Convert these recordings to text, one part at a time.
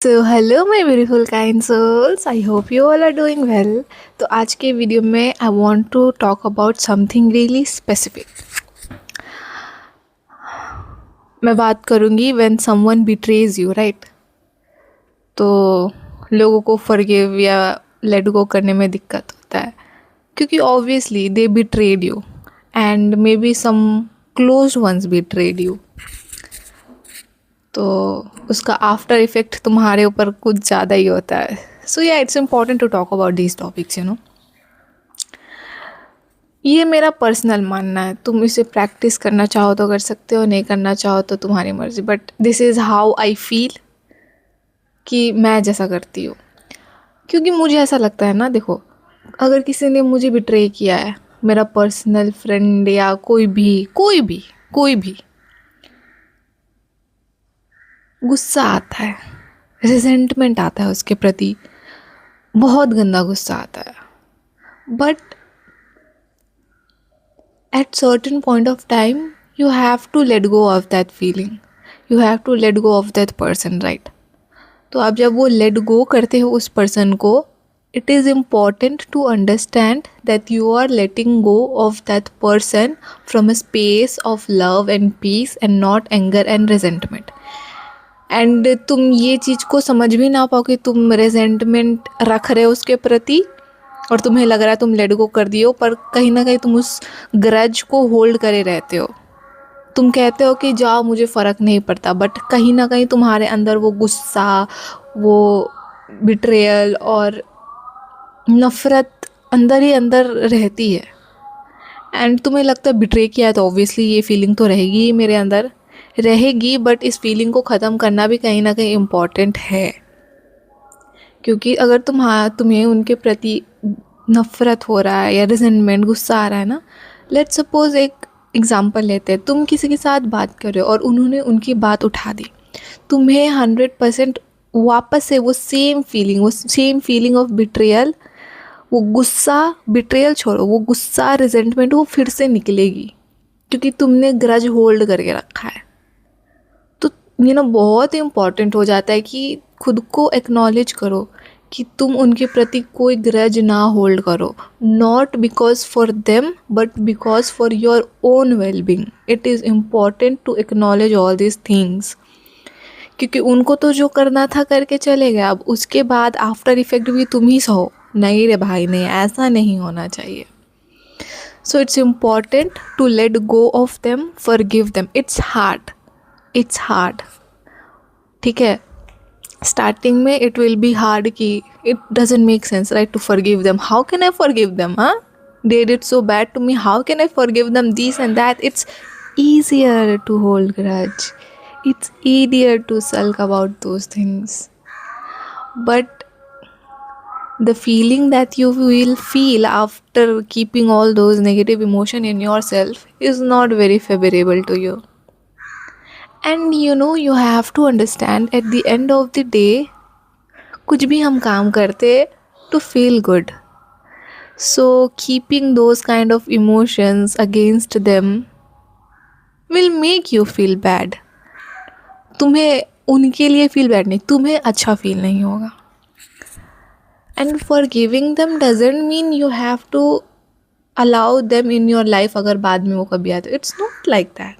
So hello my beautiful kind souls, I hope you all are doing well. तो आज के video में I want to talk about something really specific. मैं बात करूँगी when someone betrays you, right. तो लोगों को फॉरगिव या लेट गो करने में दिक्कत होता है क्योंकि obviously they betrayed you and may be some close ones betrayed you. तो उसका आफ्टर इफेक्ट तुम्हारे ऊपर कुछ ज़्यादा ही होता है। सो या it's important to talk about these topics, ये मेरा पर्सनल मानना है। तुम इसे प्रैक्टिस करना चाहो तो कर सकते हो, नहीं करना चाहो तो तुम्हारी मर्जी, but this is how I feel कि मैं जैसा करती हूँ। क्योंकि मुझे ऐसा लगता है ना, देखो, अगर किसी ने मुझे बिट्रे किया है, मेरा पर्सनल फ्रेंड या कोई भी गुस्सा आता है, रिजेंटमेंट आता है उसके प्रति, बहुत गंदा गुस्सा आता है। But at certain point of time you have to let go of that feeling, you have to let go of that person, right? तो आप जब वो let go करते हो उस person को, it is important to understand that you are letting go of that person from a space of love and peace and not anger and resentment. And तुम ये चीज़ को समझ भी ना पाओ कि तुम रेजेंटमेंट रख रहे हो उसके प्रति और तुम्हें लग रहा है तुम लेट गो कर दियो, पर कहीं ना कहीं तुम उस ग्रज को होल्ड करे रहते हो। तुम कहते हो कि जाओ मुझे फ़र्क नहीं पड़ता, बट कहीं ना कहीं तुम्हारे अंदर वो गुस्सा, वो बिट्रेयल और नफ़रत अंदर ही अंदर रहती है। एंड तुम्हें लगता है बिट्रे किया है तो ऑब्वियसली ये फीलिंग तो रहेगी ही, मेरे अंदर रहेगी, बट इस फीलिंग को ख़त्म करना भी कहीं ना कहीं इम्पॉर्टेंट है। क्योंकि अगर तुम्हें उनके प्रति नफ़रत हो रहा है या रिजेंटमेंट, गुस्सा आ रहा है ना, लेट्स सपोज एक एग्जांपल लेते हैं, तुम किसी के साथ बात कर रहे हो और उन्होंने उनकी बात उठा दी, तुम्हें 100% वापस से वो सेम फीलिंग ऑफ बिट्रेयल, वो गुस्सा, बिट्रेयल छोड़ो, वो गुस्सा, रिजेंटमेंट वो फिर से निकलेगी क्योंकि तुमने ग्रज होल्ड करके रखा है। तो बहुत इम्पॉर्टेंट हो जाता है कि खुद को एक्नॉलेज करो कि तुम उनके प्रति कोई ग्रज ना होल्ड करो, not because for them but because for your own wellbeing. It is important to acknowledge all this things, क्योंकि उनको तो जो करना था करके चले गए, अब उसके बाद आफ्टर इफेक्ट भी तुम ही सहो। नहीं रे भाई, नहीं, ऐसा नहीं होना चाहिए। So it's important to let go off them, forgive them. It's hard, ठीक है। स्टार्टिंग में इट विल बी हार्ड कि it doesn't make sense, right, to forgive them. How can I forgive them? हाँ, they did so bad to me, how can I forgive them this and that? It's easier to hold grudge, it's easier to sulk about those things, but the feeling that you will feel after keeping all those negative emotion in yourself is not very favorable to you. And you have to understand, at the end of the day, कुछ भी हम काम करते to feel good. So keeping those kind of emotions against them will make you feel bad. तुम्हें उनके लिए feel bad नहीं, तुम्हें अच्छा feel नहीं होगा. And forgiving them doesn't mean you have to allow them in your life अगर बाद में वो कभी आए तो. It's not like that.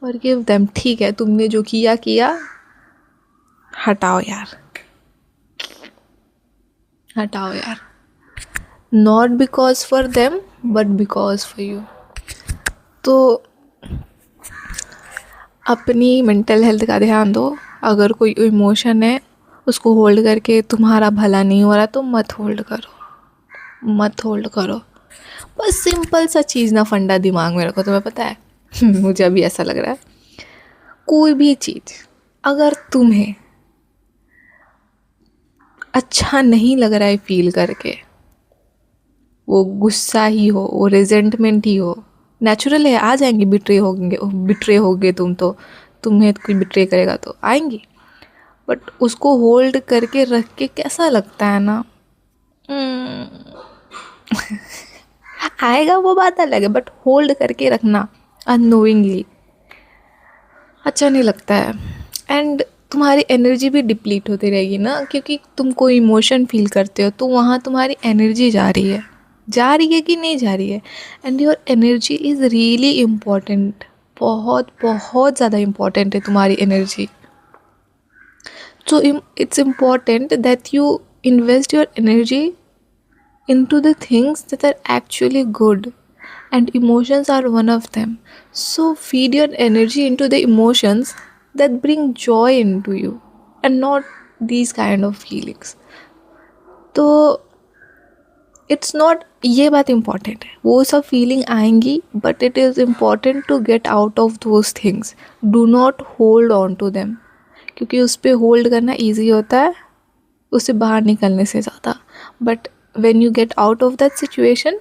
Forgive them, ठीक है, तुमने जो किया हटाओ यार. Not because for them but because for you. तो अपनी मेंटल हेल्थ का ध्यान दो। अगर कोई इमोशन है उसको होल्ड करके तुम्हारा भला नहीं हो रहा तो मत होल्ड करो। बस सिंपल सा चीज़ ना, फंडा दिमाग में रखो। तुम्हें पता है मुझे अभी ऐसा लग रहा है, कोई भी चीज़ अगर तुम्हें अच्छा नहीं लग रहा है फील करके, वो गुस्सा ही हो, वो रिजेंटमेंट ही हो, नेचुरल है, आ जाएंगे। बिट्रे होगे तुम, तो तुम्हें कोई बिट्रे करेगा तो आएंगी, बट उसको होल्ड करके रख के कैसा लगता है ना, आएगा वो बात अलग है, बट होल्ड करके रखना अननोइंगली अच्छा नहीं लगता है। एंड तुम्हारी एनर्जी भी डिप्लीट होती रहेगी ना, क्योंकि तुम कोई इमोशन फील करते हो तो वहाँ तुम्हारी एनर्जी जा रही है कि नहीं जा रही है. And your energy is really important. बहुत बहुत ज़्यादा इम्पॉर्टेंट है तुम्हारी energy. So it's important that you invest your energy into the things that are actually good, and emotions are one of them. So feed your energy into the emotions that bring joy into you, and not these kind of feelings. तो it's not, ये बात important है, वो सब feeling आएंगी, but it is important to get out of those things. Do not hold on to them, क्योंकि उस पर होल्ड करना ईजी होता है उससे बाहर निकलने से ज़्यादा. But when you get out of that situation,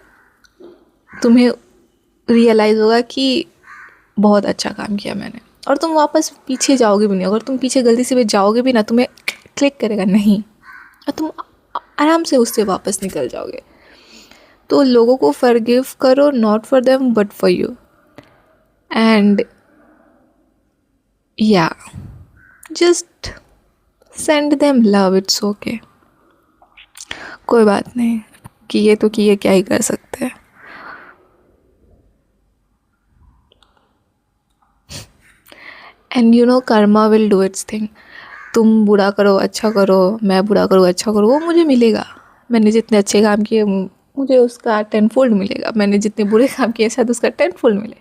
तुम्हें रियलाइज़ होगा कि बहुत अच्छा काम किया मैंने, और तुम वापस पीछे जाओगे भी नहीं. अगर तुम पीछे गलती से भी जाओगे भी ना, तुम्हें क्लिक करेगा नहीं, और तुम आराम से उससे वापस निकल जाओगे. तो लोगों को फॉरगिव करो, not for them but for you. And या just send them love, it's okay. कोई बात नहीं, किए तो किए, क्या ही कर सकते हैं. And you know Karma will do it's thing. तुम बुरा करो अच्छा करो, मैं बुरा करूँ अच्छा करूँ, वो मुझे मिलेगा. मैंने जितने अच्छे काम किए मुझे उसका 10 फोल्ड मिलेगा. मैंने जितने बुरे काम किए शायद उसका 10 फोल्ड मिले.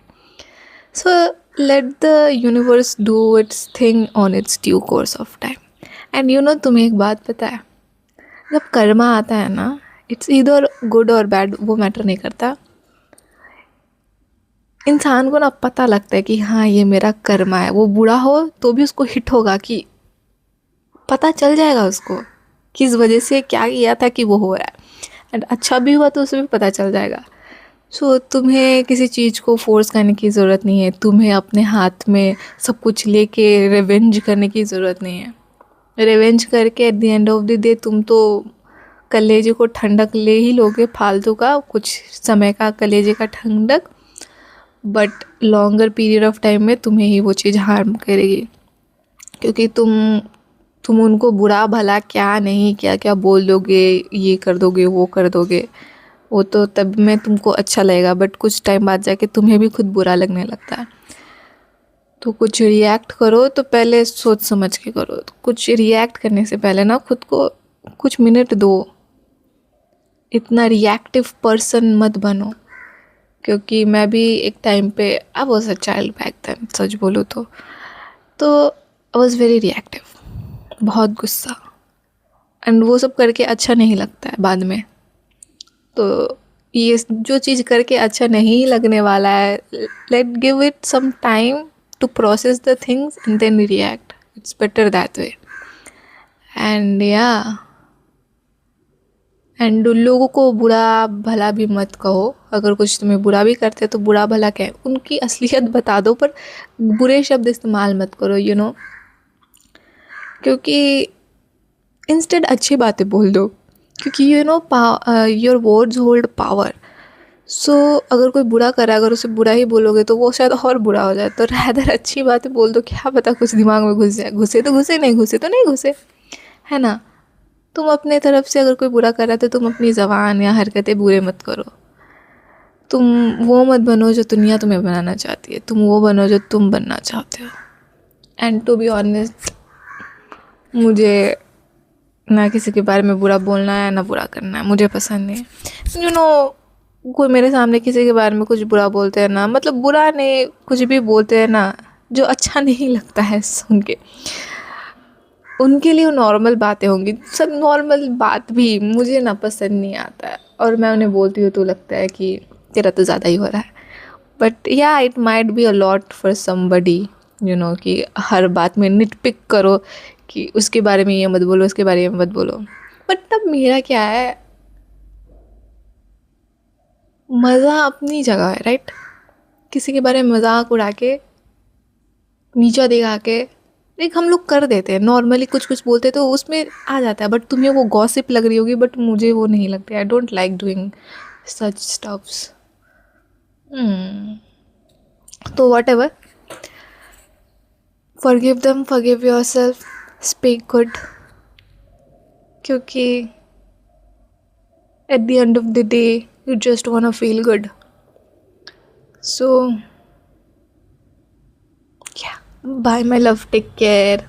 So let the universe do it's thing on it's due course of time. And you know, तुम्हें एक बात पता है, जब कर्मा आता है ना, इट्स ईदर गुड और बैड, वो मैटर नहीं करता. इंसान को ना पता लगता है कि हाँ ये मेरा कर्मा है. वो बुरा हो तो भी उसको हिट होगा, कि पता चल जाएगा उसको किस वजह से क्या किया था कि वो हो रहा है. एंड अच्छा भी हुआ तो उसे भी पता चल जाएगा. सो तुम्हें किसी चीज़ को फोर्स करने की ज़रूरत नहीं है. तुम्हें अपने हाथ में सब कुछ लेके रिवेंज करने की ज़रूरत नहीं है. रिवेंज करके at the end of the day तुम तो कलेजे को ठंडक ले ही लोगे, फालतू का कुछ समय का कलेजे का ठंडक, but longer period of time में तुम्हें ही वो चीज़ हार्म करेगी. क्योंकि तुम उनको बुरा भला क्या नहीं क्या क्या बोल दोगे, ये कर दोगे वो कर दोगे, वो तो तब में तुमको अच्छा लगेगा, बट कुछ टाइम बाद जाके तुम्हें भी खुद बुरा लगने लगता है. तो कुछ रिएक्ट करो तो पहले सोच समझ के करो. तो कुछ रिएक्ट करने से पहले ना खुद को कुछ मिनट दो. इतना रिएक्टिव पर्सन मत बनो, क्योंकि मैं भी एक टाइम पे, I was a child back then, सच बोलूँ तो आई वॉज वेरी रिएक्टिव, बहुत गुस्सा. एंड वो सब करके अच्छा नहीं लगता है बाद में. तो ये जो चीज़ करके अच्छा नहीं लगने वाला है, let give it some time to process the things and then react. It's better that way. And या एंड लोगों को बुरा भला भी मत कहो. अगर कुछ तुम्हें बुरा भी करते तो बुरा भला कहें, उनकी असलियत बता दो, पर बुरे शब्द इस्तेमाल मत करो, यू नो. क्योंकि इंस्टेड अच्छी बातें बोल दो, क्योंकि you know your words hold power. So अगर कोई बुरा करा, अगर उसे बुरा ही बोलोगे तो वो शायद और बुरा हो जाए. तो रैदर अच्छी बातें बोल दो, क्या पता कुछ दिमाग में घुस जाए. घुसे तो घुसे, नहीं घुसे तो नहीं घुसे, है ना. तुम अपने तरफ से अगर कोई बुरा कर रहा है तो तुम अपनी ज़बान या हरकतें बुरे मत करो. तुम वो मत बनो जो दुनिया तुम्हें बनाना चाहती है. तुम वो बनो जो तुम बनना चाहते हो. एंड टू बी ऑनेस्ट, मुझे ना किसी के बारे में बुरा बोलना है ना बुरा करना है, मुझे पसंद नहीं है. यू नो, कोई मेरे सामने किसी के बारे में कुछ बुरा बोलते हैं ना, मतलब बुरा नहीं, कुछ भी बोलते हैं ना जो अच्छा नहीं लगता है सुन के, उनके लिए वो नॉर्मल बातें होंगी. सब नॉर्मल बात भी मुझे ना पसंद नहीं आता है, और मैं उन्हें बोलती हूँ तो लगता है कि तेरा तो ज़्यादा ही हो रहा है. बट या it might be a lot for somebody, you know, कि हर बात में निट पिक करो कि उसके बारे में ये मत बोलो, उसके बारे में मत बोलो. बट तब मेरा क्या है, मज़ा अपनी जगह है, राइट. किसी के बारे में मजाक उड़ा के, नीचा दिखा के, एक हम लोग कर देते हैं नॉर्मली, कुछ कुछ बोलते तो उसमें आ जाता है. बट तुम्हें वो गॉसिप लग रही होगी, बट मुझे वो नहीं लगता. I don't like doing such stuffs. तो whatever, forgive them, forgive yourself, speak good, क्योंकि at the end of the day you just want to feel good. So yeah, bye my love, take care.